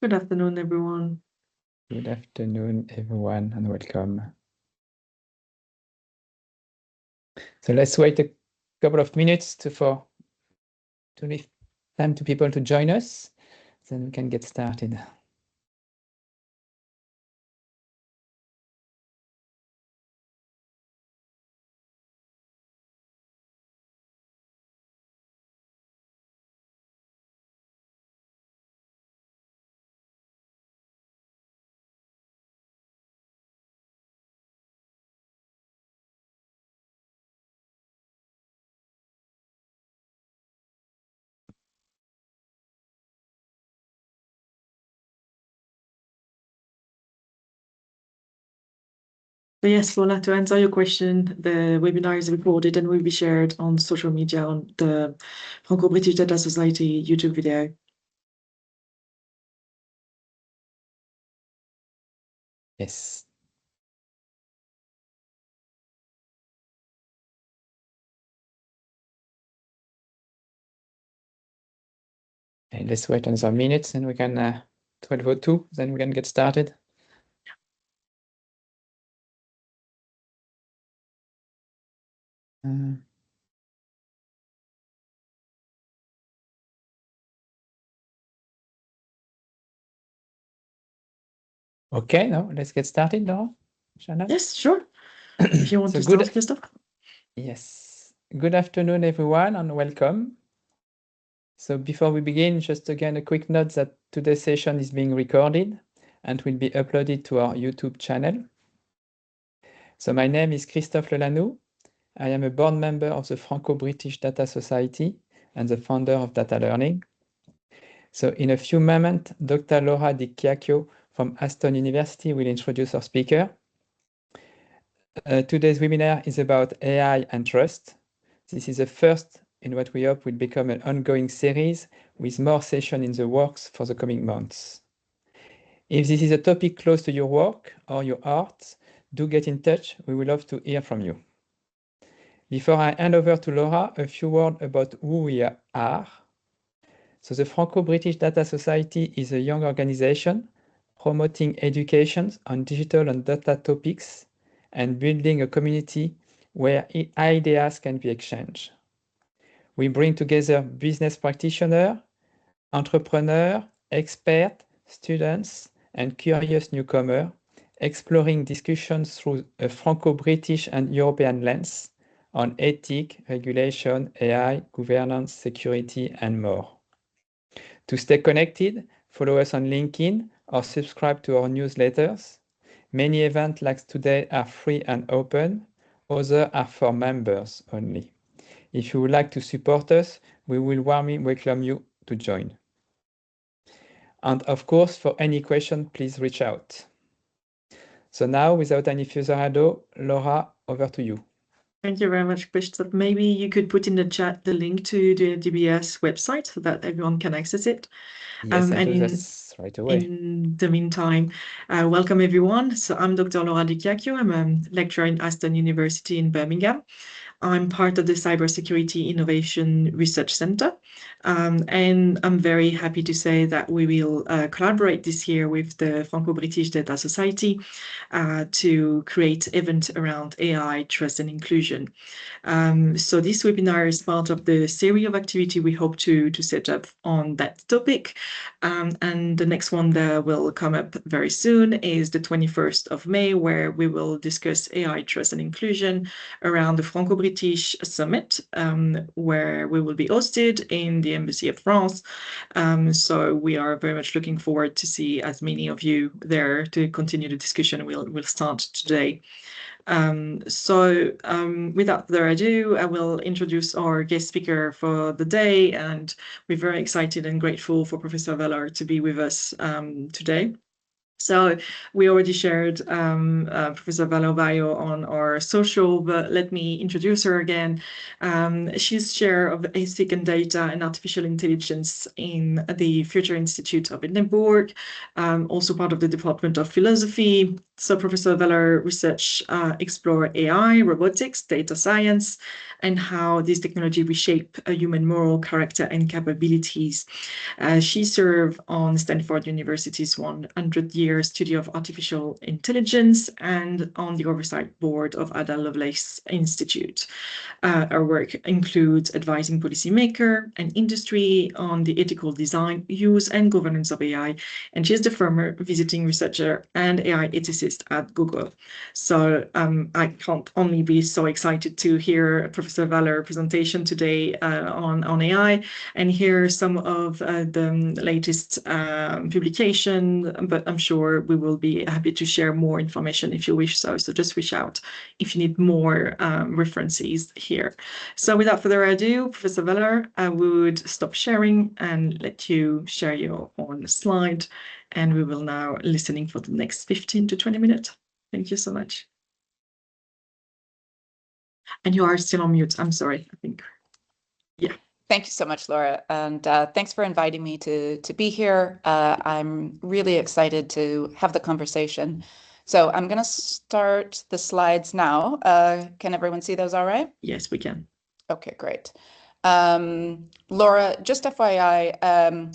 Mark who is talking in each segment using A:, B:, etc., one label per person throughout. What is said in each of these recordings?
A: Good afternoon, everyone.
B: Good afternoon, everyone, and welcome. So let's wait a couple of minutes to leave time to people to join us, then we can get started.
A: So yes, Paula, to answer your question, the webinar is recorded and will be shared on social media on the Franco-British Data Society YouTube video.
B: Yes. And let's wait another minute, and we can 12:02, then we can get started. Okay, now let's get started, Laura. Shannon?
A: Yes, sure. If you want
B: So
A: to start, Christophe.
B: Yes. Good afternoon, everyone, and welcome. So before we begin, just again a quick note that today's session is being recorded and will be uploaded to our YouTube channel. So my name is Christophe Lelanou. I am a board member of the Franco-British Data Society and the founder of Data Learning. So in a few moments, Dr. Laura Di Chiacchio from Aston University will introduce our speaker. Today's webinar is about AI and trust. This is the first in what we hope will become an ongoing series with more sessions in the works for the coming months. If this is a topic close to your work or your heart, do get in touch. We would love to hear from you. Before I hand over to Laura, a few words about who we are. So the Franco-British Data Society is a young organization promoting education on digital and data topics and building a community where ideas can be exchanged. We bring together business practitioners, entrepreneurs, experts, students, and curious newcomers, exploring discussions through a Franco-British and European lens on ethics, regulation, AI, governance, security, and more. To stay connected, follow us on LinkedIn or subscribe to our newsletters. Many events like today are free and open. Others are for members only. If you would like to support us, we will warmly welcome you to join. And of course, for any question, please reach out. So now, without any further ado, Laura, over to you.
A: Thank you very much, Christophe. Maybe you could put in the chat the link to the DBS website so that everyone can access it.
B: Yes, I do that right away.
A: In the meantime, welcome everyone. So I'm Dr. Laura Di Chiacchio. I'm a lecturer in Aston University in Birmingham. I'm part of the Cybersecurity Innovation Research Center, and I'm very happy to say that we will collaborate this year with the Franco-British Data Society to create events around AI, trust and inclusion. So this webinar is part of the series of activity we hope to set up on that topic. And the next one that will come up very soon is the 21st of May, where we will discuss AI, trust and inclusion around the Franco-British Summit, where we will be hosted in the Embassy of France. So we are very much looking forward to see as many of you there to continue the discussion. We'll start today. Without further ado, I will introduce our guest speaker for the day, and we're very excited and grateful for Professor Veller to be with us today. So we already shared Professor Veller bio on our social, but let me introduce her again. She's chair of Ethics and Data and Artificial Intelligence in the Future Institute of Edinburgh, also part of the Department of Philosophy, So Professor Veller research explore AI, robotics, data science, and how this technology reshape a human moral character and capabilities. She served on Stanford University's 100-year study of artificial intelligence and on the oversight board of Ada Lovelace Institute. Her work includes advising policymakers and industry on the ethical design, use, and governance of AI. And she's the former visiting researcher and AI ethicist at Google. So I can't only be so excited to hear Professor Valler's presentation today on AI and hear some of the latest publication, but I'm sure we will be happy to share more information if you wish so. So just reach out if you need more references here. So without further ado, Professor Veller, I would stop sharing and let you share your own slide. And we will now listening for the next 15 to 20 minutes. Thank you so much. And you are still on mute. I'm sorry, I think. Yeah.
C: Thank you so much, Laura. And thanks for inviting me to be here. I'm really excited to have the conversation. So I'm going to start the slides now. Can everyone see those all right?
A: Yes, we can.
C: Okay, great. Laura, just FYI,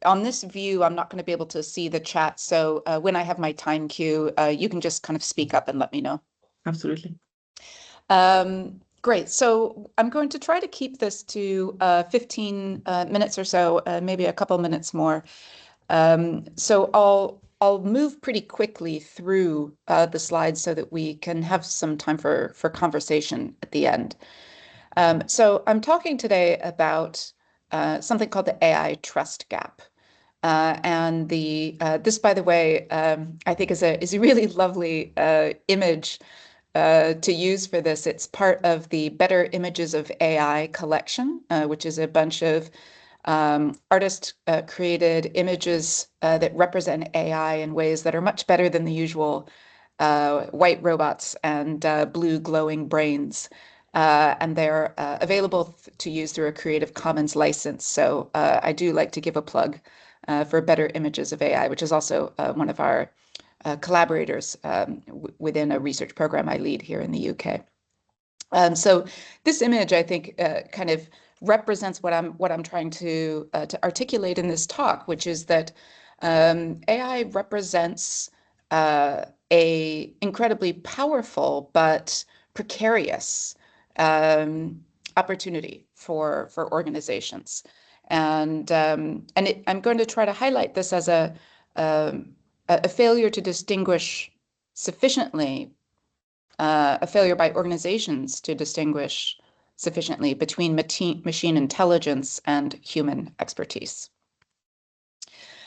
C: on this view, I'm not going to be able to see the chat. So when I have my time cue, you can just kind of speak up and let me know.
A: Absolutely.
C: Great. So I'm going to try to keep this to 15 minutes or so, maybe a couple minutes more. So I'll move pretty quickly through the slides so that we can have some time for conversation at the end. So I'm talking today about something called the AI trust gap. And this, by the way, I think is a really lovely image to use for this. It's part of the Better Images of AI collection, which is a bunch of artist created images that represent AI in ways that are much better than the usual white robots and blue glowing brains. And they're available to use through a Creative Commons license. So I do like to give a plug for Better Images of AI, which is also one of our collaborators within a research program I lead here in the UK. So this image, I think, kind of represents what I'm trying to articulate in this talk, which is that AI represents a incredibly powerful but precarious opportunity for organizations, and I'm going to try to highlight this as a failure to distinguish sufficiently, a failure by organizations to distinguish sufficiently between machine intelligence and human expertise.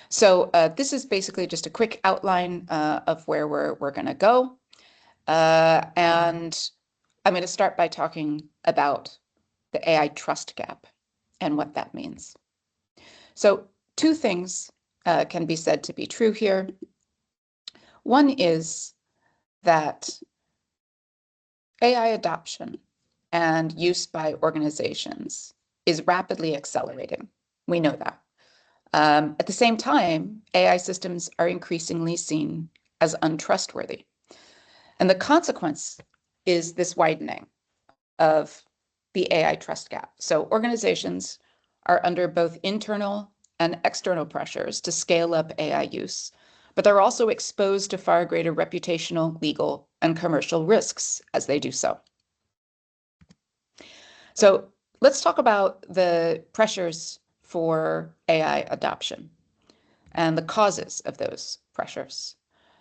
C: So this is basically just a quick outline of where we're going to go. And I'm going to start by talking about the AI trust gap and what that means. So two things can be said to be true here. One is that AI adoption and use by organizations is rapidly accelerating. We know that. At the same time, AI systems are increasingly seen as untrustworthy. And the consequence is this widening of the AI trust gap. So organizations are under both internal and external pressures to scale up AI use, but they're also exposed to far greater reputational, legal, and commercial risks as they do so. So let's talk about the pressures for AI adoption and the causes of those pressures.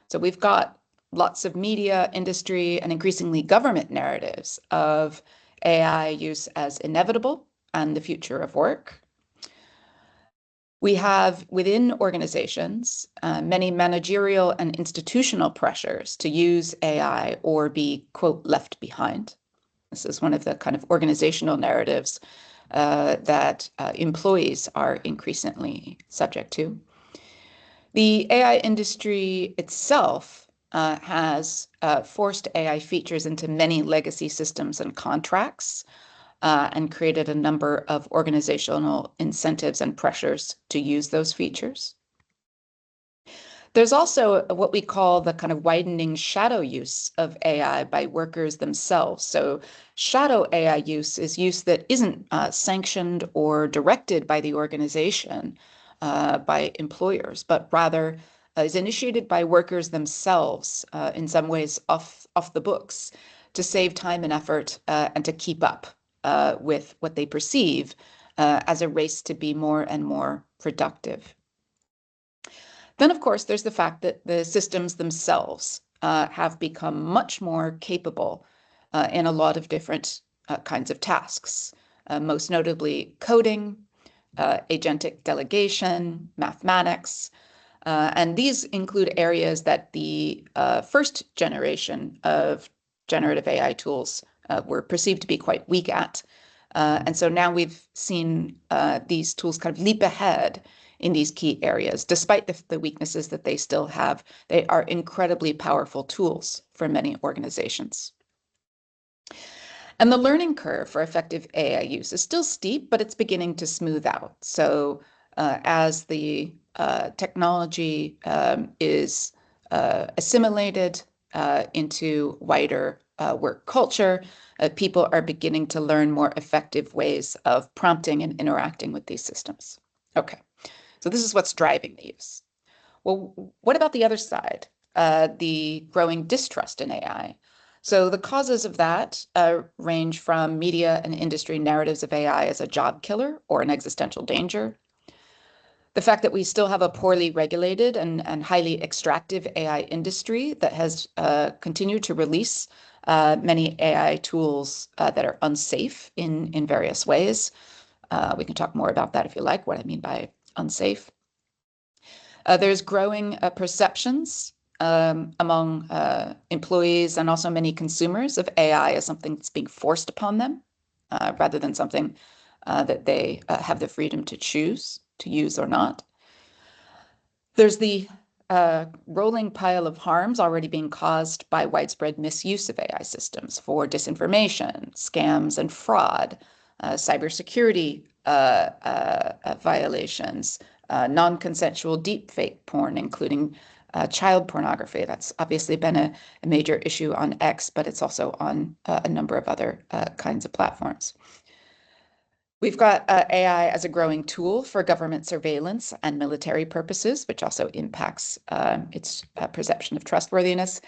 C: So we've got lots of media, industry, and increasingly government narratives of AI use as inevitable and the future of work. We have within organizations many managerial and institutional pressures to use AI or be, quote, left behind. This is one of the kind of organizational narratives that employees are increasingly subject to. The AI industry itself has forced AI features into many legacy systems and contracts, and created a number of organizational incentives and pressures to use those features. There's also what we call the kind of widening shadow use of AI by workers themselves. So shadow AI use that isn't sanctioned or directed by the organization, by employers, but rather is initiated by workers themselves, in some ways off the books, to save time and effort and to keep up with what they perceive as a race to be more and more productive. Then, of course, there's the fact that the systems themselves have become much more capable in a lot of different kinds of tasks, most notably coding, agentic delegation, mathematics. And these include areas that the first generation of generative AI tools were perceived to be quite weak at. And so now we've seen these tools kind of leap ahead in these key areas. Despite the weaknesses that they still have, they are incredibly powerful tools for many organizations. And the learning curve for effective AI use is still steep, but it's beginning to smooth out. So as the technology is assimilated into wider work culture, people are beginning to learn more effective ways of prompting and interacting with these systems. Okay, so this is what's driving the use. Well, what about the other side, the growing distrust in AI? So the causes of that range from media and industry narratives of AI as a job killer or an existential danger. The fact that we still have a poorly regulated and highly extractive AI industry that has continued to release many AI tools that are unsafe in various ways. We can talk more about that if you like, what I mean by unsafe. There's growing perceptions among employees and also many consumers of AI as something that's being forced upon them rather than something that they have the freedom to choose to use or not. There's the rolling pile of harms already being caused by widespread misuse of AI systems for disinformation, scams, and fraud, cybersecurity violations, non-consensual deepfake porn, including child pornography. That's obviously been a major issue on X, but it's also on a number of other kinds of platforms. We've got AI as a growing tool for government surveillance and military purposes, which also impacts its perception of trustworthiness.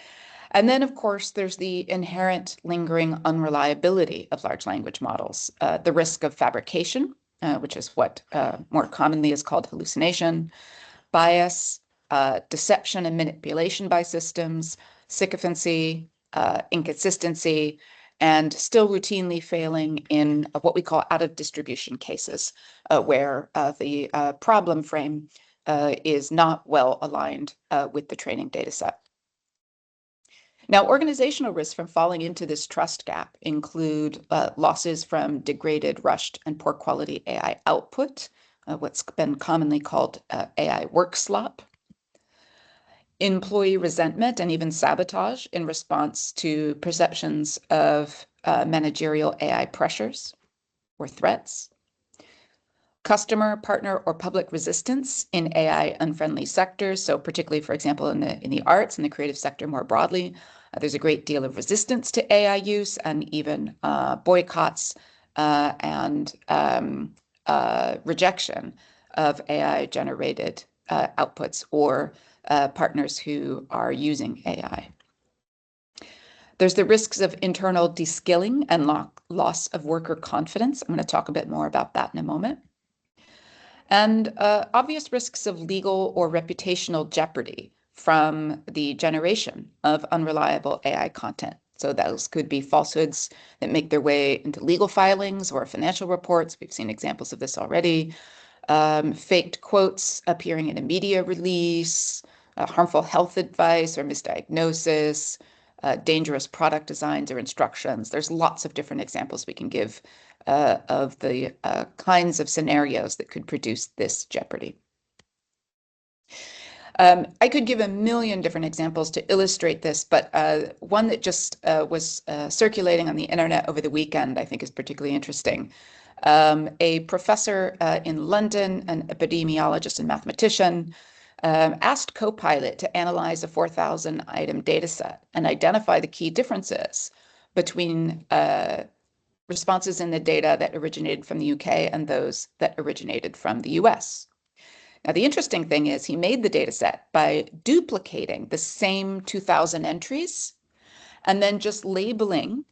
C: And then, of course, there's the inherent lingering unreliability of large language models, the risk of fabrication, which is what more commonly is called hallucination, bias, deception and manipulation by systems, sycophancy, inconsistency, and still routinely failing in what we call out-of-distribution cases, where the problem frame is not well aligned with the training data set. Now, organizational risks from falling into this trust gap include losses from degraded, rushed, and poor quality AI output, what's been commonly called AI work slop, employee resentment and even sabotage in response to perceptions of managerial AI pressures or threats, customer, partner, or public resistance in AI unfriendly sectors. So particularly, for example, in the arts and the creative sector more broadly, there's a great deal of resistance to AI use and even boycotts and rejection of AI-generated outputs or partners who are using AI. There's the risks of internal de-skilling and loss of worker confidence. I'm going to talk a bit more about that in a moment. And obvious risks of legal or reputational jeopardy from the generation of unreliable AI content. So those could be falsehoods that make their way into legal filings or financial reports. We've seen examples of this already. Faked quotes appearing in a media release, harmful health advice or misdiagnosis, dangerous product designs or instructions. There's lots of different examples we can give of the kinds of scenarios that could produce this jeopardy. I could give a million different examples to illustrate this, but one that just was circulating on the internet over the weekend, I think is particularly interesting. A professor in London, an epidemiologist and mathematician, asked Copilot to analyze a 4,000 item data set and identify the key differences between responses in the data that originated from the UK and those that originated from the US. Now, the interesting thing is he made the data set by duplicating the same 2,000 entries and then just labeling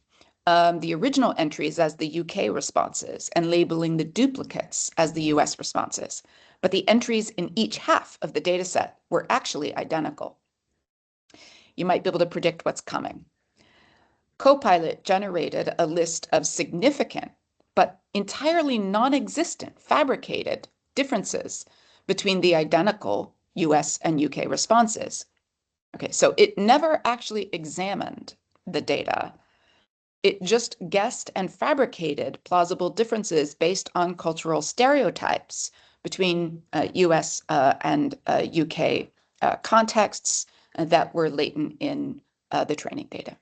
C: the original entries as the UK responses and labeling the duplicates as the US responses. But the entries in each half of the data set were actually identical. You might be able to predict what's coming. Copilot generated a list of significant but entirely non-existent fabricated differences between the identical US and UK responses. Okay, so it never actually examined the data. It just guessed and fabricated plausible differences based on cultural stereotypes between US and UK contexts that were latent in the training data.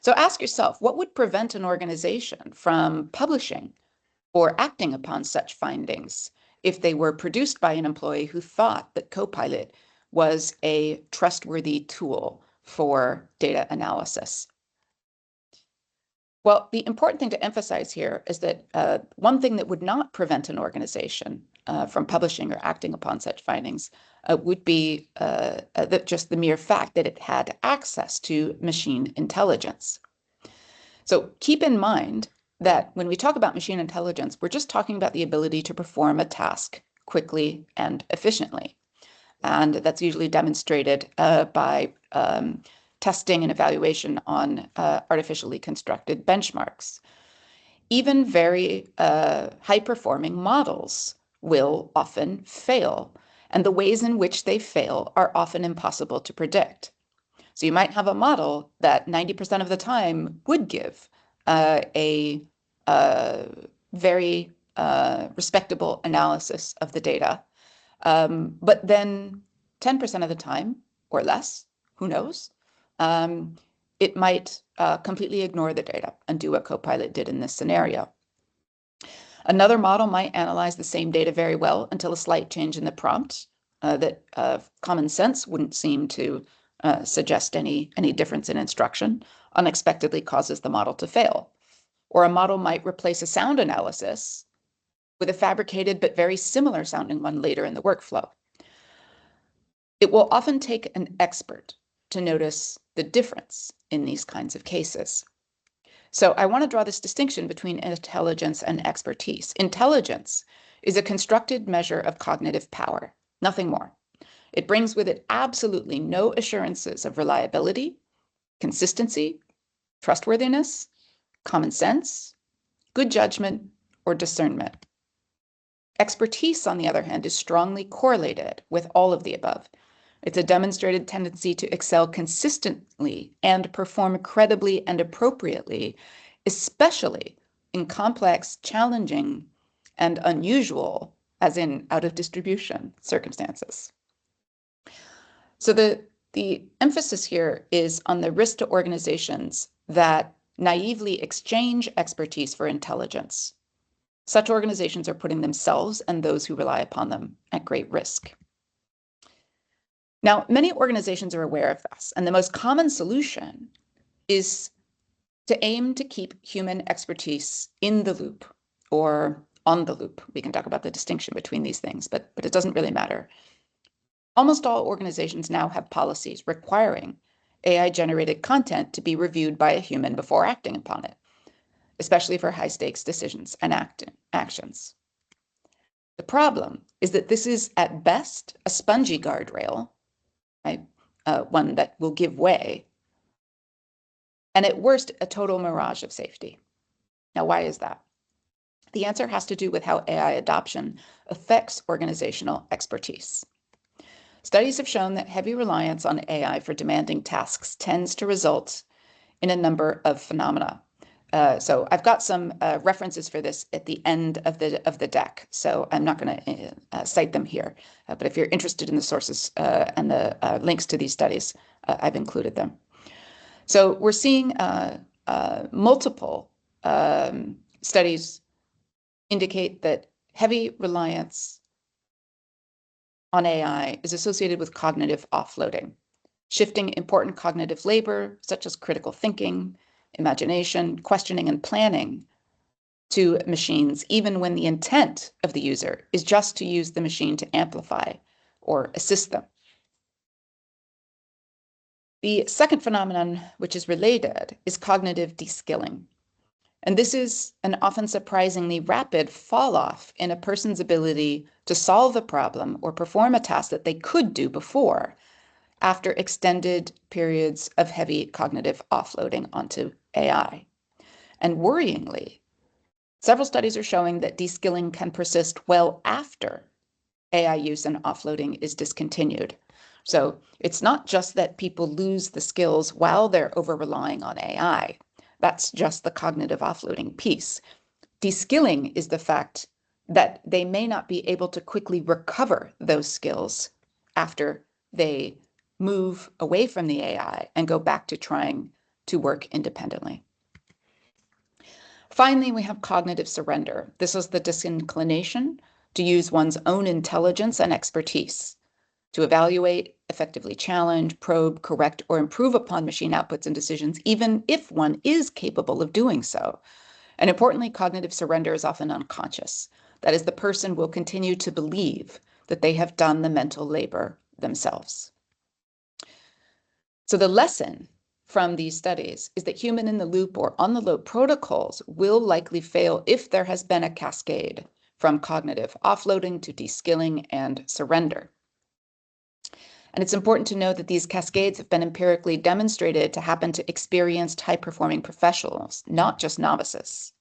C: So ask yourself, what would prevent an organization from publishing or acting upon such findings if they were produced by an employee who thought that Copilot was a trustworthy tool for data analysis? Well, the important thing to emphasize here is that one thing that would not prevent an organization from publishing or acting upon such findings would be just the mere fact that it had access to machine intelligence. So keep in mind that when we talk about machine intelligence, we're just talking about the ability to perform a task quickly and efficiently. And that's usually demonstrated by testing and evaluation on artificially constructed benchmarks. Even very high-performing models will often fail, and the ways in which they fail are often impossible to predict. So you might have a model that 90% of the time would give a very respectable analysis of the data, but then 10% of the time or less, who knows, it might completely ignore the data and do what Copilot did in this scenario. Another model might analyze the same data very well until a slight change in the prompt that common sense wouldn't seem to suggest any difference in instruction unexpectedly causes the model to fail. Or a model might replace a sound analysis with a fabricated but very similar sounding one later in the workflow. It will often take an expert to notice the difference in these kinds of cases. So I want to draw this distinction between intelligence and expertise. Intelligence is a constructed measure of cognitive power, nothing more. It brings with it absolutely no assurances of reliability, consistency, trustworthiness, common sense, good judgment, or discernment. Expertise, on the other hand, is strongly correlated with all of the above. It's a demonstrated tendency to excel consistently and perform credibly and appropriately, especially in complex, challenging, and unusual, as in out of distribution, circumstances. So the emphasis here is on the risk to organizations that naively exchange expertise for intelligence. Such organizations are putting themselves and those who rely upon them at great risk. Now, many organizations are aware of this, and the most common solution is to aim to keep human expertise in the loop or on the loop. We can talk about the distinction between these things, but it doesn't really matter. Almost all organizations now have policies requiring AI-generated content to be reviewed by a human before acting upon it, especially for high-stakes decisions and actions. The problem is that this is at best a spongy guardrail, right? One that will give way, and at worst, a total mirage of safety. Now, why is that? The answer has to do with how AI adoption affects organizational expertise. Studies have shown that heavy reliance on AI for demanding tasks tends to result in a number of phenomena. So I've got some references for this at the end of the deck, so I'm not going to cite them here. But if you're interested in the sources and the links to these studies, I've included them. So we're seeing multiple studies indicate that heavy reliance on AI is associated with cognitive offloading, shifting important cognitive labor, such as critical thinking, imagination, questioning, and planning, to machines, even when the intent of the user is just to use the machine to amplify or assist them. The second phenomenon, which is related, is cognitive deskilling. And this is an often surprisingly rapid fall off in a person's ability to solve a problem or perform a task that they could do before, after extended periods of heavy cognitive offloading onto AI. And worryingly, several studies are showing that deskilling can persist well after AI use and offloading is discontinued. So it's not just that people lose the skills while they're over-relying on AI. That's just the cognitive offloading piece. Deskilling is the fact that they may not be able to quickly recover those skills after they move away from the AI and go back to trying to work independently. Finally, we have cognitive surrender. This is the disinclination to use one's own intelligence and expertise to evaluate, effectively challenge, probe, correct, or improve upon machine outputs and decisions, even if one is capable of doing so. And importantly, cognitive surrender is often unconscious. That is, the person will continue to believe that they have done the mental labor themselves. So the lesson from these studies is that human-in-the-loop or on-the-loop protocols will likely fail if there has been a cascade from cognitive offloading to deskilling and surrender. And it's important to know that these cascades have been empirically demonstrated to happen to experienced high-performing professionals, not just novices.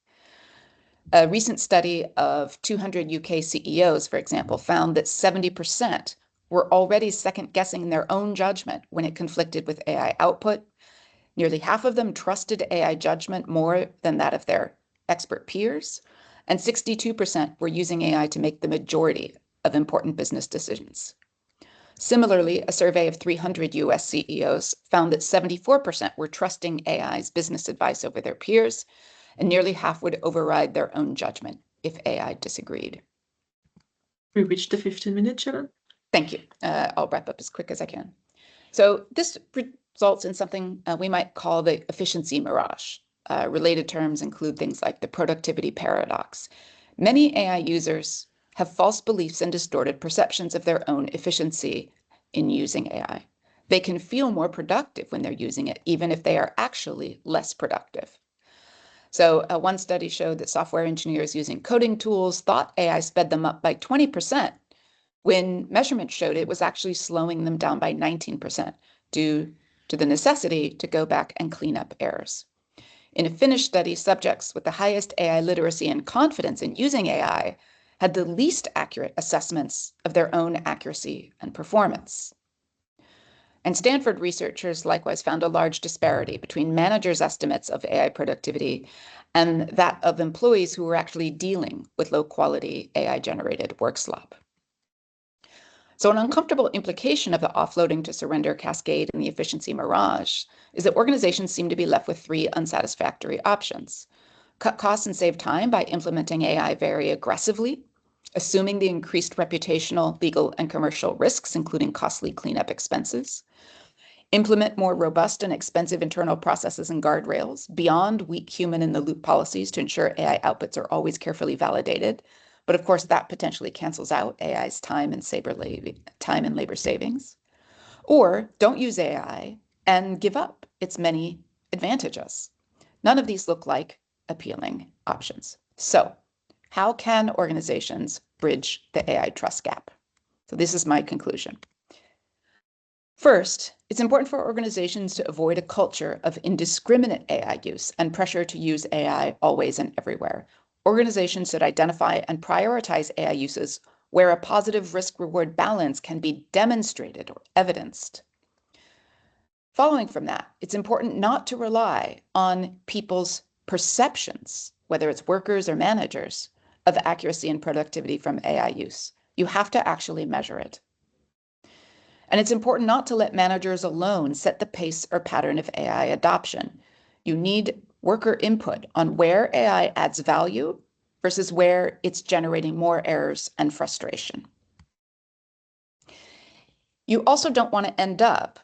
C: A recent study of 200 UK CEOs, for example, found that 70% were already second-guessing their own judgment when it conflicted with AI output. Nearly half of them trusted AI judgment more than that of their expert peers, and 62% were using AI to make the majority of important business decisions. Similarly, a survey of 300 US CEOs found that 74% were trusting AI's business advice over their peers, and nearly half would override their own judgment if AI disagreed.
A: We reached the 15-minute challenge.
C: Thank you. I'll wrap up as quick as I can. So this results in something we might call the efficiency mirage. Related terms include things like the productivity paradox. Many AI users have false beliefs and distorted perceptions of their own efficiency in using AI. They can feel more productive when they're using it, even if they are actually less productive. So one study showed that software engineers using coding tools thought AI sped them up by 20%, when measurements showed it was actually slowing them down by 19% due to the necessity to go back and clean up errors. In a Finnish study, subjects with the highest AI literacy and confidence in using AI had the least accurate assessments of their own accuracy and performance. And Stanford researchers likewise found a large disparity between managers' estimates of AI productivity and that of employees who were actually dealing with low-quality AI-generated work slop. So an uncomfortable implication of the offloading to surrender cascade and the efficiency mirage is that organizations seem to be left with three unsatisfactory options. Cut costs and save time by implementing AI very aggressively, assuming the increased reputational, legal, and commercial risks, including costly cleanup expenses. Implement more robust and expensive internal processes and guardrails beyond weak human-in-the-loop policies to ensure AI outputs are always carefully validated. But of course, that potentially cancels out AI's time and labor savings. Or don't use AI and give up its many advantages. None of these look like appealing options. So how can organizations bridge the AI trust gap? So this is my conclusion. First, it's important for organizations to avoid a culture of indiscriminate AI use and pressure to use AI always and everywhere. Organizations should identify and prioritize AI uses where a positive risk-reward balance can be demonstrated or evidenced. Following from that, it's important not to rely on people's perceptions, whether it's workers or managers, of accuracy and productivity from AI use. You have to actually measure it. And it's important not to let managers alone set the pace or pattern of AI adoption. You need worker input on where AI adds value versus where it's generating more errors and frustration. You also don't want to end up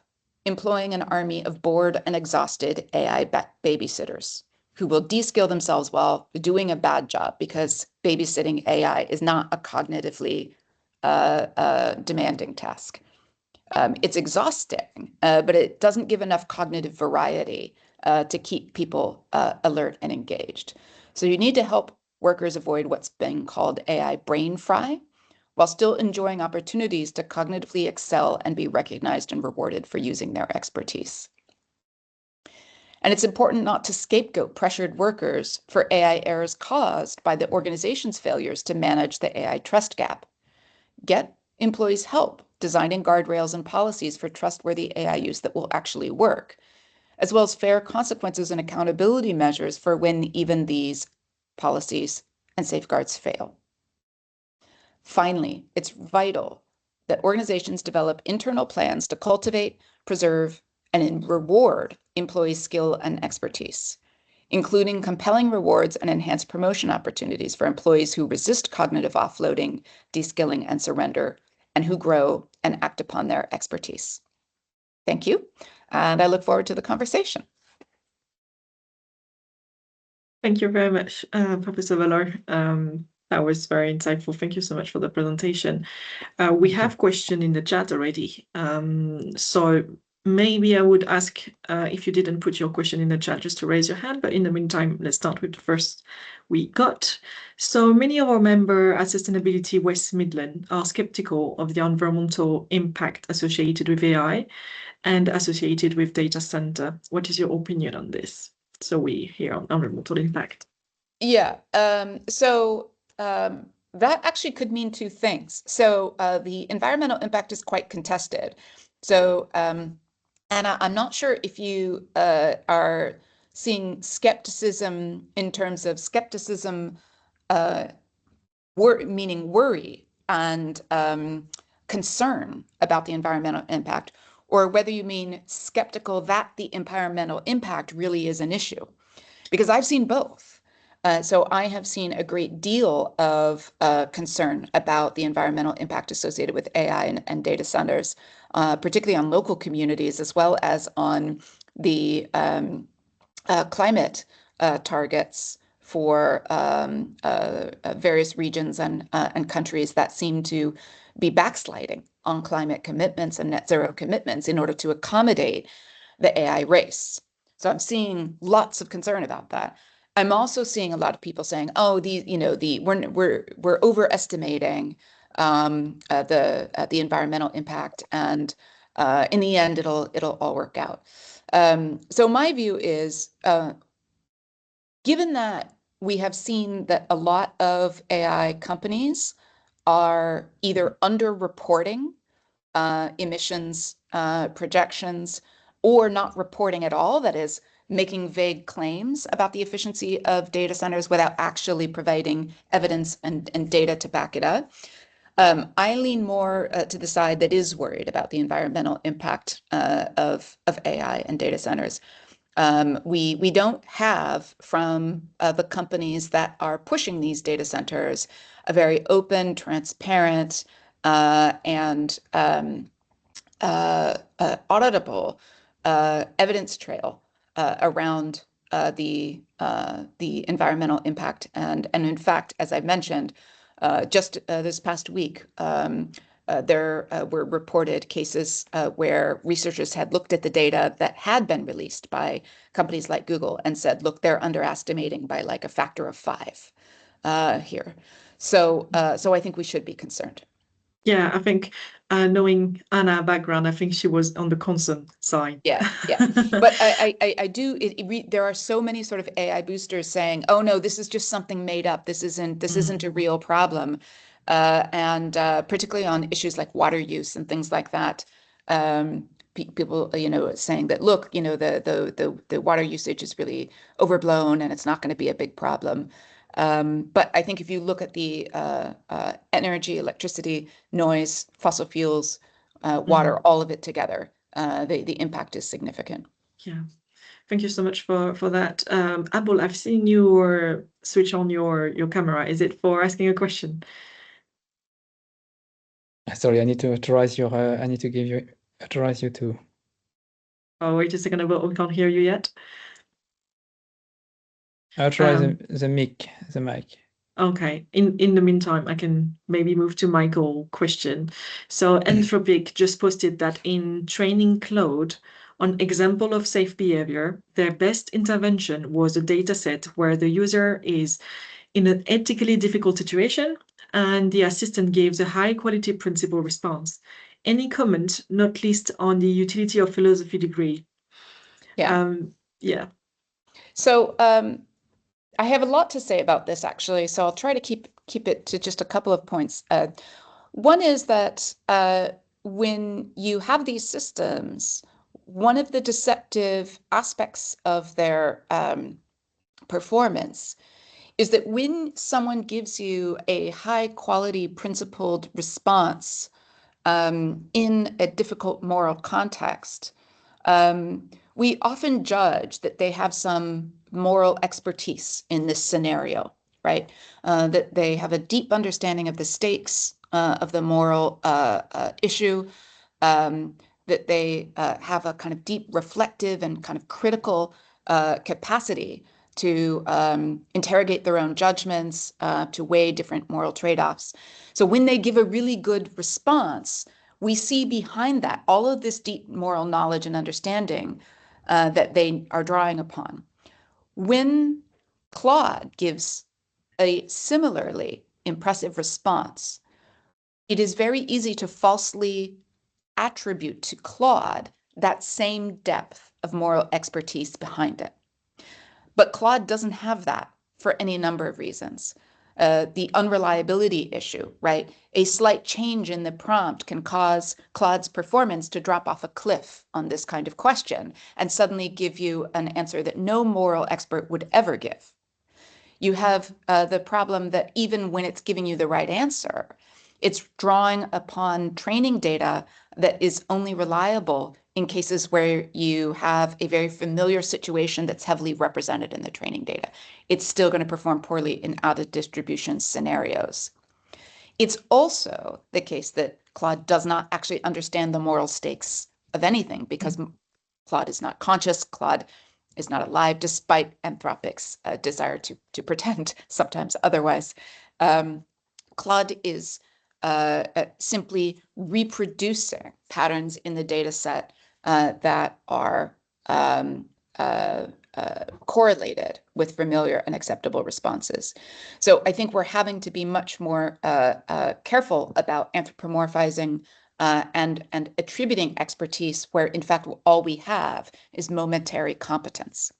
C: employing an army of bored and exhausted AI babysitters who will de-skill themselves while doing a bad job, because babysitting AI is not a cognitively demanding task. It's exhausting, but it doesn't give enough cognitive variety to keep people alert and engaged. So you need to help workers avoid what's been called AI brain fry, while still enjoying opportunities to cognitively excel and be recognized and rewarded for using their expertise. And it's important not to scapegoat pressured workers for AI errors caused by the organization's failures to manage the AI trust gap. Get employees help designing guardrails and policies for trustworthy AI use that will actually work, as well as fair consequences and accountability measures for when even these policies and safeguards fail. Finally, it's vital that organizations develop internal plans to cultivate, preserve, and reward employee skill and expertise, including compelling rewards and enhanced promotion opportunities for employees who resist cognitive offloading, de-skilling, and surrender, and who grow and act upon their expertise. Thank you, and I look forward to the conversation.
A: Thank you very much, Professor Valor. That was very insightful. Thank you so much for the presentation. We have questions in the chat already. So maybe I would ask if you didn't put your question in the chat, just to raise your hand. But in the meantime, let's start with the first we got. So many of our members at Sustainability West Midlands are skeptical of the environmental impact associated with AI and associated with data center. What is your opinion on this? So we hear on environmental impact.
C: Yeah, that actually could mean two things. So the environmental impact is quite contested. So Anna, I'm not sure if you are seeing skepticism in terms of skepticism, meaning worry and concern about the environmental impact, or whether you mean skeptical that the environmental impact really is an issue. Because I've seen both. So I have seen a great deal of concern about the environmental impact associated with AI and data centers, particularly on local communities, as well as on the climate targets for various regions and countries that seem to be backsliding on climate commitments and net zero commitments in order to accommodate the AI race. So I'm seeing lots of concern about that. I'm also seeing a lot of people saying, "Oh, we're overestimating the environmental impact, and in the end, it'll all work out." So my view is, given that we have seen that a lot of AI companies are either underreporting emissions projections, or not reporting at all, that is, making vague claims about the efficiency of data centers without actually providing evidence and data to back it up. I lean more to the side that is worried about the environmental impact of AI and data centers. We don't have, from the companies that are pushing these data centers, a very open, transparent, and auditable evidence trail around the environmental impact. And in fact, as I mentioned, just this past week, there were reported cases where researchers had looked at the data that had been released by companies like Google and said, look, they're underestimating by like a factor of 5 here. So I think we should be concerned.
A: Yeah, I think knowing Anna's background, I think she was on the concern side.
C: Yeah. But I do. There are so many sort of AI boosters saying, "Oh no, this is just something made up. This isn't a real problem," and particularly on issues like water use and things like that. People, saying that, look, the water usage is really overblown and it's not going to be a big problem. But I think if you look at the energy, electricity, noise, fossil fuels, water, all of it together, the impact is significant.
A: Yeah, thank you so much for that. Abul, I've seen you switch on your camera. Is it for asking a question?
B: Sorry, I need to authorize your. I need to authorize you to.
A: Oh, wait a second, we can't hear you yet.
B: Authorize the mic. The mic.
A: Okay. In the meantime, I can maybe move to Michael's question. So Anthropic just posted that in training Claude on example of safe behavior, their best intervention was a data set where the user is in an ethically difficult situation and the assistant gives a high quality principle response. Any comment, not least on the utility of philosophy degree?
C: Yeah.
A: Yeah.
C: So I have a lot to say about this, actually, so I'll try to keep it to just a couple of points. One is that when you have these systems, one of the deceptive aspects of their performance is that when someone gives you a high quality principled response in a difficult moral context, we often judge that they have some moral expertise in this scenario, right? That they have a deep understanding of the stakes of the moral issue, that they have a kind of deep reflective and kind of critical capacity to interrogate their own judgments, to weigh different moral trade-offs. So when they give a really good response, we see behind that all of this deep moral knowledge and understanding that they are drawing upon. When Claude gives a similarly impressive response, it is very easy to falsely attribute to Claude that same depth of moral expertise behind it. But Claude doesn't have that for any number of reasons. The unreliability issue, right? A slight change in the prompt can cause Claude's performance to drop off a cliff on this kind of question and suddenly give you an answer that no moral expert would ever give. You have the problem that even when it's giving you the right answer, it's drawing upon training data that is only reliable in cases where you have a very familiar situation that's heavily represented in the training data. It's still going to perform poorly in out-of-distribution scenarios. It's also the case that Claude does not actually understand the moral stakes of anything because Claude is not conscious. Claude is not alive, despite Anthropic's desire to pretend sometimes otherwise. Claude is simply reproducing patterns in the data set that are correlated with familiar and acceptable responses. So I think we're having to be much more careful about anthropomorphizing and attributing expertise where, in fact, all we have is momentary competence.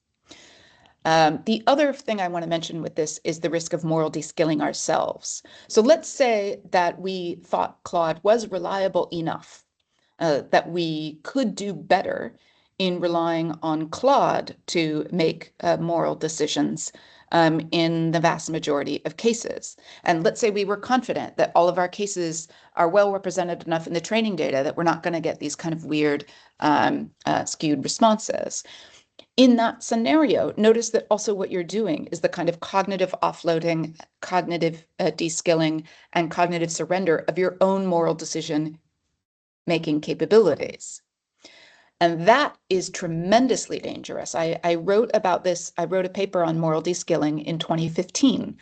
C: The other thing I want to mention with this is the risk of moral de-skilling ourselves. So let's say that we thought Claude was reliable enough that we could do better in relying on Claude to make moral decisions in the vast majority of cases. And let's say we were confident that all of our cases are well represented enough in the training data that we're not going to get these kind of weird skewed responses. In that scenario, notice that also what you're doing is the kind of cognitive offloading, cognitive de-skilling, and cognitive surrender of your own moral decision-making capabilities. And that is tremendously dangerous. I wrote about this. I wrote a paper on moral de-skilling in 2015,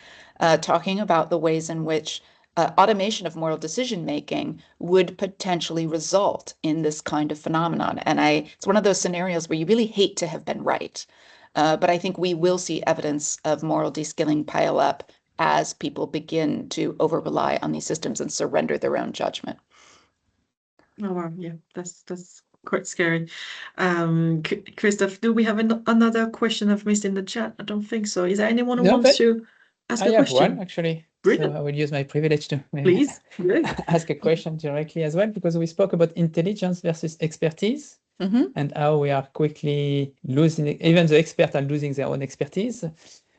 C: talking about the ways in which automation of moral decision-making would potentially result in this kind of phenomenon. And it's one of those scenarios where you really hate to have been right. But I think we will see evidence of moral de-skilling pile up as people begin to over-rely on these systems and surrender their own judgment.
A: Oh, wow. Yeah, that's quite scary. Christoph, do we have another question I've missed in the chat? I don't think so. Is there anyone who wants to ask a question?
B: I have one, actually.
A: Brilliant.
B: So I will use my privilege to
A: Please.
B: ask a question directly as well, because we spoke about intelligence versus expertise and how we are quickly losing, even the experts are losing their own expertise.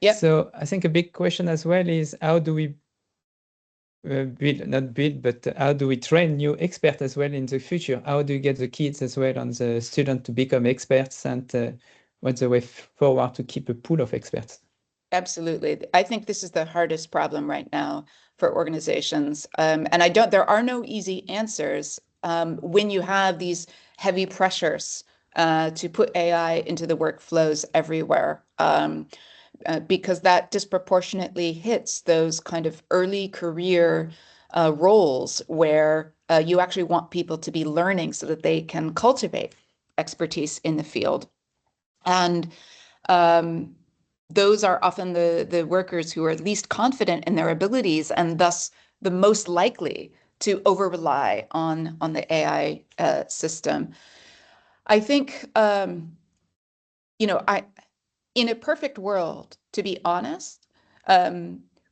C: Yep.
B: So I think a big question as well is how do we but how do we train new experts as well in the future? How do you get the kids as well and the students to become experts, and what's the way forward to keep a pool of experts?
C: Absolutely. I think this is the hardest problem right now for organizations. And there are no easy answers when you have these heavy pressures to put AI into the workflows everywhere, because that disproportionately hits those kind of early career roles where you actually want people to be learning so that they can cultivate expertise in the field. And those are often the workers who are least confident in their abilities and thus the most likely to over rely on the AI system. I think, in a perfect world, to be honest,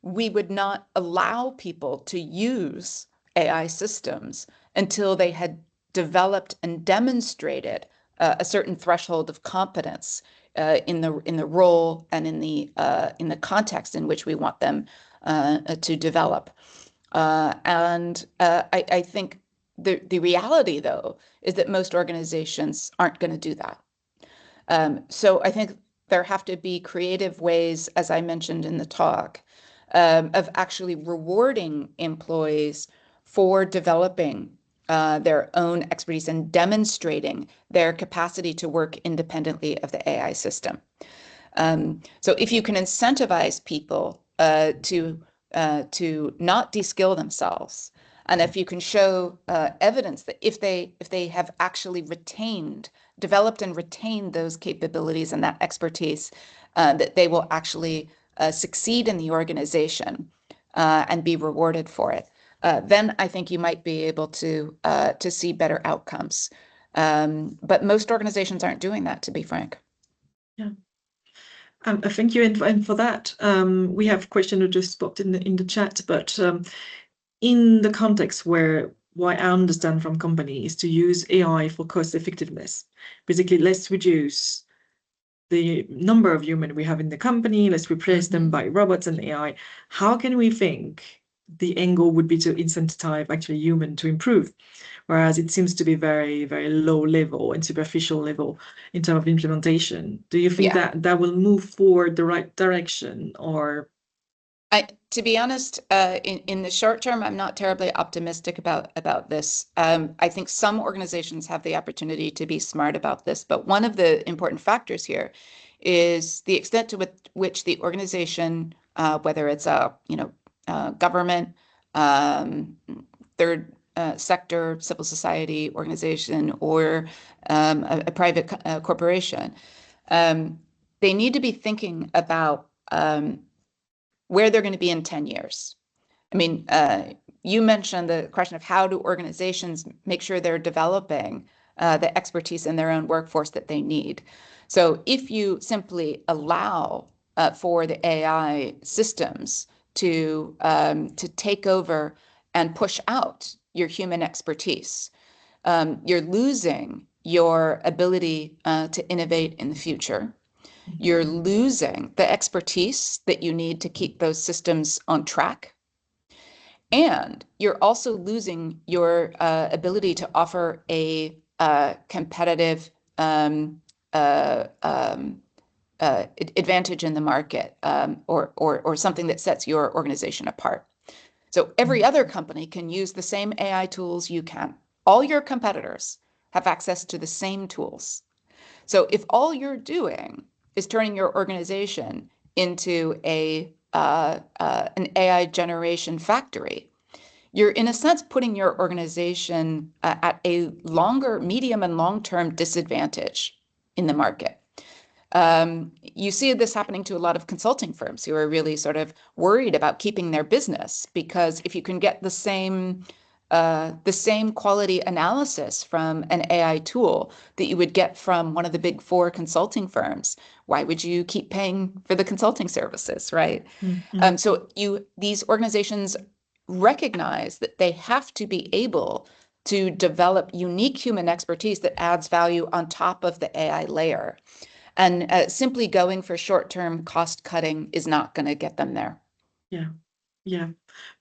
C: we would not allow people to use AI systems until they had developed and demonstrated a certain threshold of competence in the role and in the context in which we want them to develop. I think the reality, though, is that most organizations aren't going to do that. So I think there have to be creative ways, as I mentioned in the talk, of actually rewarding employees for developing their own expertise and demonstrating their capacity to work independently of the AI system. So if you can incentivize people to not de-skill themselves, and if you can show evidence that if they have actually developed and retained those capabilities and that expertise, that they will actually succeed in the organization and be rewarded for it, then I think you might be able to see better outcomes. But most organizations aren't doing that, to be frank.
A: Yeah. Thank you, and for that, we have a question who just popped in the chat, but in the context where what I understand from companies to use AI for cost effectiveness, basically let's reduce the number of humans we have in the company, let's replace them by robots and AI. How can we think the angle would be to incentivize actually human to improve? Whereas it seems to be very, very low level and superficial level in terms of implementation. Do you think that will move forward the right direction, or?
C: To be honest, in the short term, I'm not terribly optimistic about this. I think some organizations have the opportunity to be smart about this, but one of the important factors here is the extent to which the organization, whether it's a government, third sector, civil society organization, or a private corporation, they need to be thinking about where they're going to be in 10 years. I mean, you mentioned the question of how do organizations make sure they're developing the expertise in their own workforce that they need. So if you simply allow for the AI systems to take over and push out your human expertise, you're losing your ability to innovate in the future. You're losing the expertise that you need to keep those systems on track. And you're also losing your ability to offer a competitive advantage in the market, or something that sets your organization apart. So every other company can use the same AI tools you can. All your competitors have access to the same tools. So if all you're doing is turning your organization into an AI generation factory, you're in a sense putting your organization at a medium and long-term disadvantage in the market. You see this happening to a lot of consulting firms who are really sort of worried about keeping their business, because if you can get the same quality analysis from an AI tool that you would get from one of the big four consulting firms, why would you keep paying for the consulting services, right? So these organizations recognize that they have to be able to develop unique human expertise that adds value on top of the AI layer. And simply going for short-term cost cutting is not going to get them there.
A: Yeah. Yeah,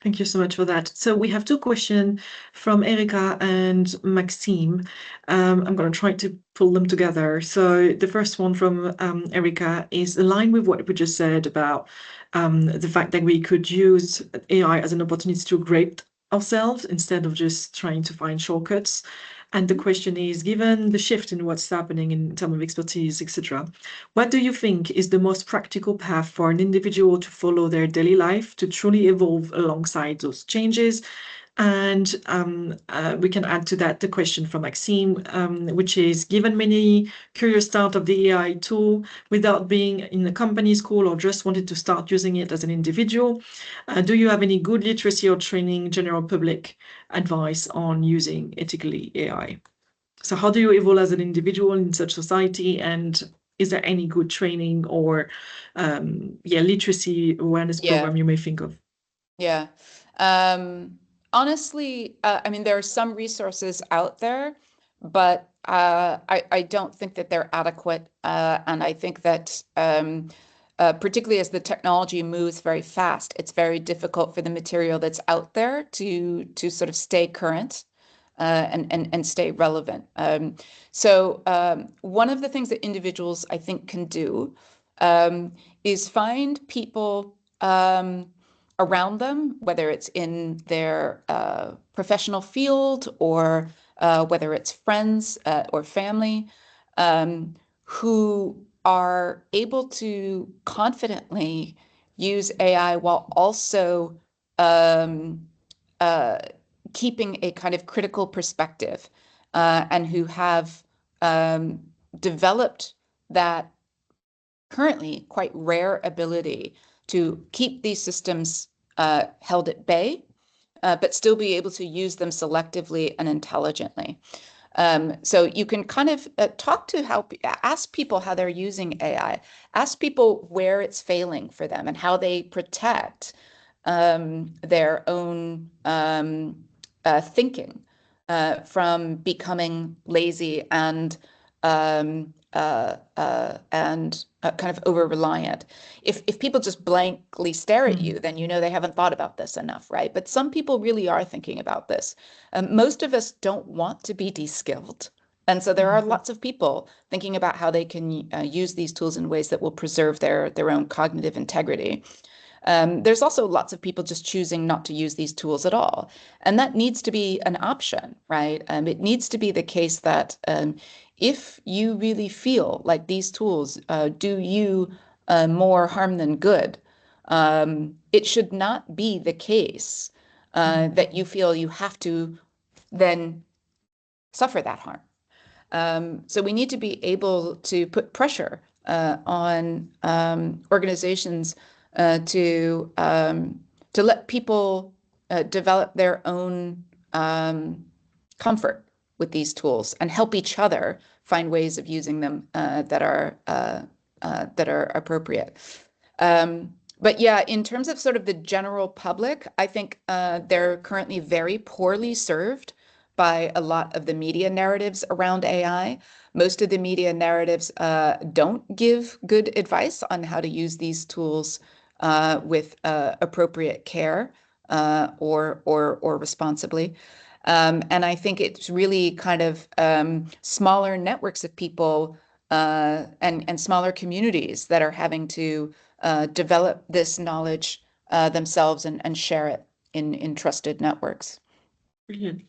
A: thank you so much for that. So we have two questions from Erika and Maxime. I'm going to try to pull them together. So the first one from Erika is aligned with what we just said about the fact that we could use AI as an opportunity to upgrade ourselves instead of just trying to find shortcuts. And the question is, given the shift in what's happening in terms of expertise, etc., what do you think is the most practical path for an individual to follow their daily life to truly evolve alongside those changes? And we can add to that the question from Maxime, which is, given many curious start of the AI tool without being in a company, school, or just wanted to start using it as an individual, do you have any good literacy or training, general public advice on using ethically AI? So how do you evolve as an individual in such society, and is there any good training or literacy awareness program you may think of?
C: Yeah. Honestly, I mean, there are some resources out there, but I don't think that they're adequate. And I think that particularly as the technology moves very fast, it's very difficult for the material that's out there to sort of stay current and stay relevant. So one of the things that individuals, I think, can do is find people around them, whether it's in their professional field or whether it's friends or family, who are able to confidently use AI while also keeping a kind of critical perspective, and who have developed that currently quite rare ability to keep these systems held at bay, but still be able to use them selectively and intelligently. So you can kind of ask people how they're using AI, ask people where it's failing for them and how they protect their own thinking from becoming lazy and kind of over-reliant. If people just blankly stare at you, then you know they haven't thought about this enough, right? But some people really are thinking about this. Most of us don't want to be de-skilled. And so there are lots of people thinking about how they can use these tools in ways that will preserve their own cognitive integrity. There's also lots of people just choosing not to use these tools at all. And that needs to be an option, right? It needs to be the case that if you really feel like these tools do you more harm than good, it should not be the case that you feel you have to then suffer that harm. So we need to be able to put pressure on organizations to let people develop their own comfort with these tools and help each other find ways of using them that are appropriate. But yeah, in terms of sort of the general public, I think they're currently very poorly served by a lot of the media narratives around AI. Most of the media narratives don't give good advice on how to use these tools with appropriate care or responsibly. And I think it's really kind of smaller networks of people and smaller communities that are having to develop this knowledge themselves and share it in trusted networks.
A: Brilliant.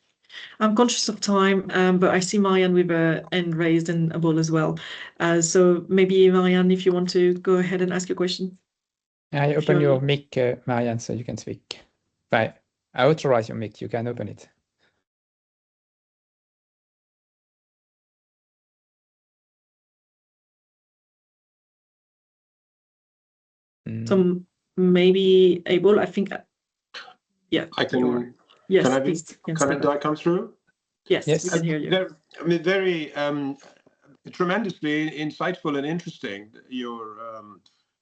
A: I'm conscious of time, but I see Marianne with a hand raised and a ball as well. So maybe Marianne, if you want to go ahead and ask your question.
B: I open your mic, Marianne, so you can speak. I authorize your mic, you can open it.
A: So maybe able, I think, yeah.
D: I can.
A: Yes,
D: can
A: please.
D: do I come through?
A: Yes, we can hear you.
D: I mean, very tremendously insightful and interesting. Your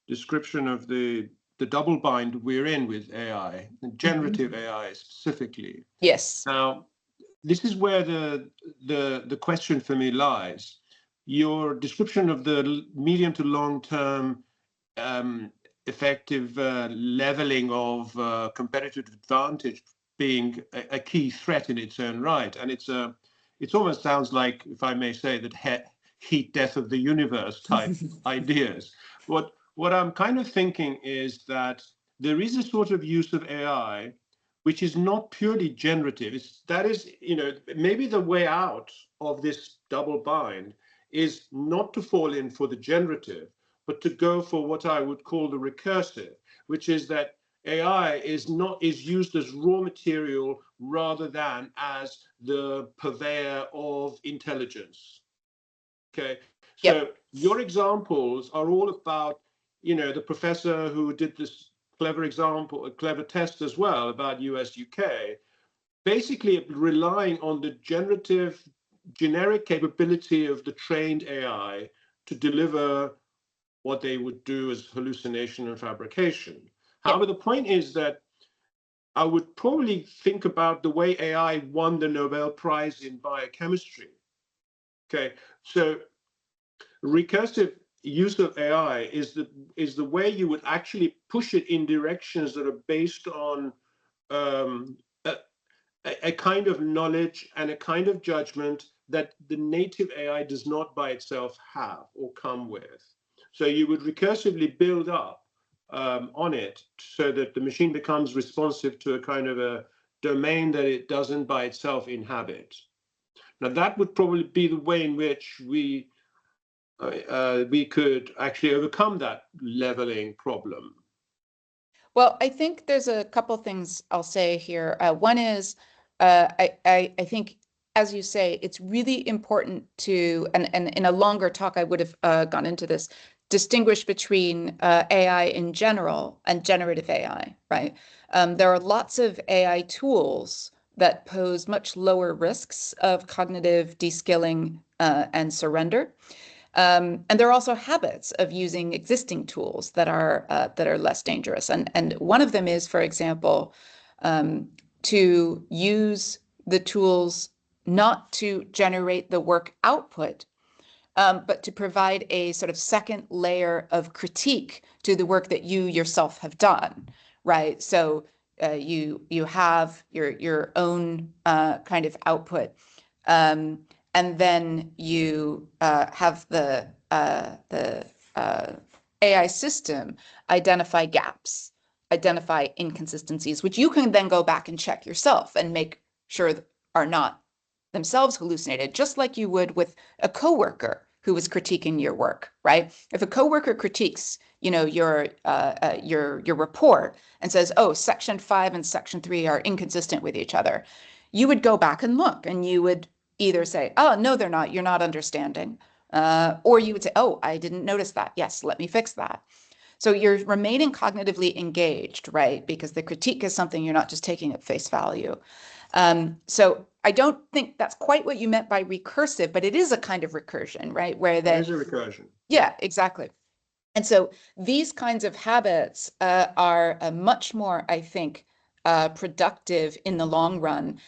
D: description of the double bind we're in with AI, generative AI specifically.
C: Yes.
D: Now, this is where the question for me lies. Your description of the medium to long term effective leveling of competitive advantage being a key threat in its own right. And it almost sounds like, if I may say, that heat death of the universe type ideas. What I'm kind of thinking is that there is a sort of use of AI which is not purely generative. That is, maybe the way out of this double bind is not to fall in for the generative, but to go for what I would call the recursive, which is that AI is used as raw material rather than as the purveyor of intelligence. Okay, so
C: Yep.
D: your examples are all about, the professor who did this clever example, a clever test as well about US UK, basically relying on the generic capability of the trained AI to deliver what they would do as hallucination and fabrication.
C: Yep.
D: However, the point is that I would probably think about the way AI won the Nobel Prize in biochemistry. Okay, so recursive use of AI is the way you would actually push it in directions that are based on a kind of knowledge and a kind of judgment that the native AI does not by itself have or come with. So you would recursively build up on it so that the machine becomes responsive to a kind of a domain that it doesn't by itself inhabit. Now that would probably be the way in which we could actually overcome that leveling problem.
C: Well, I think there's a couple things I'll say here. One is, I think, as you say, it's really important to, and in a longer talk, I would have gone into this, distinguish between AI in general and generative AI, right? There are lots of AI tools that pose much lower risks of cognitive deskilling and surrender. And there are also habits of using existing tools that are less dangerous. And one of them is, for example, to use the tools not to generate the work output, but to provide a sort of second layer of critique to the work that you yourself have done, right? So you have your own kind of output. And then you have the AI system identify gaps, identify inconsistencies, which you can then go back and check yourself and make sure are not themselves hallucinated, just like you would with a coworker who was critiquing your work, right? If a coworker critiques, your report and says, "Oh, section 5 and section 3 are inconsistent with each other," you would go back and look, and you would either say, "Oh, no, they're not. You're not understanding," or you would say, "Oh, I didn't notice that. Yes, let me fix that." So you're remaining cognitively engaged, right? Because the critique is something you're not just taking at face value. So I don't think that's quite what you meant by recursive, but it is a kind of recursion, right? Where
D: It is a recursion.
C: Yeah, exactly. And so these kinds of habits are much more, I think, productive in the long run.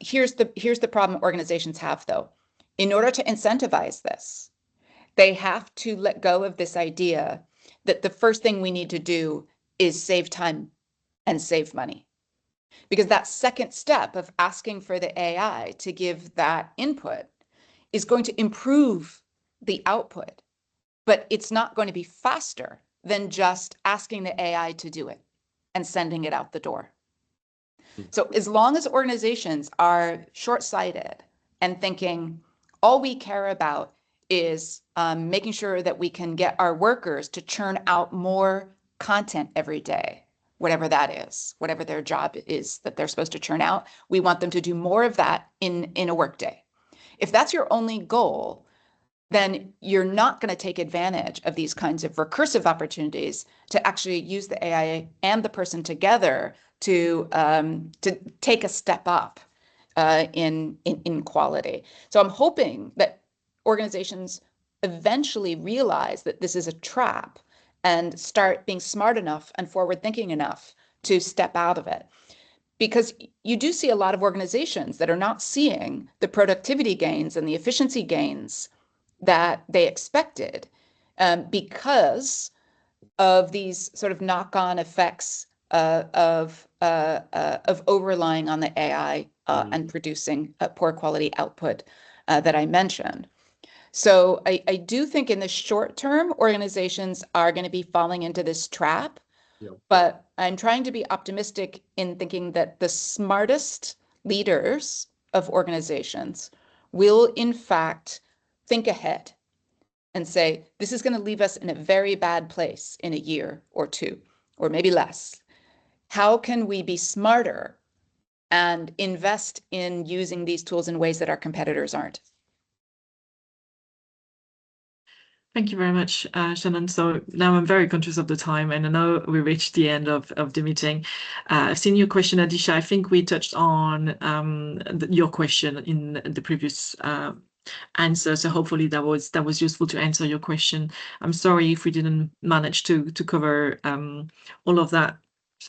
C: Here's the problem organizations have, though. In order to incentivize this, they have to let go of this idea that the first thing we need to do is save time and save money. Because that second step of asking for the AI to give that input is going to improve the output, but it's not going to be faster than just asking the AI to do it and sending it out the door. So as long as organizations are short-sighted and thinking all we care about is making sure that we can get our workers to churn out more content every day, whatever that is, whatever their job is that they're supposed to churn out, we want them to do more of that in a workday. If that's your only goal, then you're not going to take advantage of these kinds of recursive opportunities to actually use the AI and the person together to take a step up in quality. So I'm hoping that organizations eventually realize that this is a trap and start being smart enough and forward-thinking enough to step out of it. Because you do see a lot of organizations that are not seeing the productivity gains and the efficiency gains that they expected because of these sort of knock-on effects of over-relying on the AI and producing poor quality output that I mentioned. So I do think in the short term, organizations are going to be falling into this trap, but I'm trying to be optimistic in thinking that the smartest leaders of organizations will in fact think ahead and say, this is going to leave us in a very bad place in a year or two, or maybe less. How can we be smarter and invest in using these tools in ways that our competitors aren't?
A: Thank you very much, Shannon. So now I'm very conscious of the time, and I know we reached the end of the meeting. I've seen your question, Adisha. I think we touched on your question in the previous answer. So hopefully that was useful to answer your question. I'm sorry if we didn't manage to cover all of that.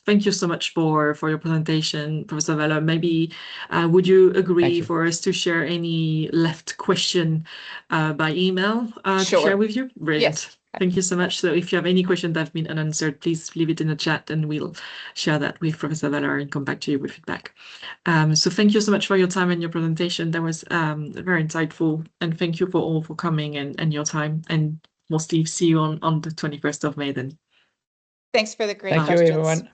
A: Thank you so much for your presentation, Professor Vella. Maybe would you agree for us to share any left question by email to share with you? Brilliant.
C: Yes.
A: Thank you so much. So if you have any questions that have been unanswered, please leave it in the chat and we'll share that with Professor Vella and come back to you with feedback. So thank you so much for your time and your presentation. That was very insightful. And thank you for coming and your time. And mostly see you on the 21st of May then.
C: Thanks for the great
B: questions. Thank you, everyone.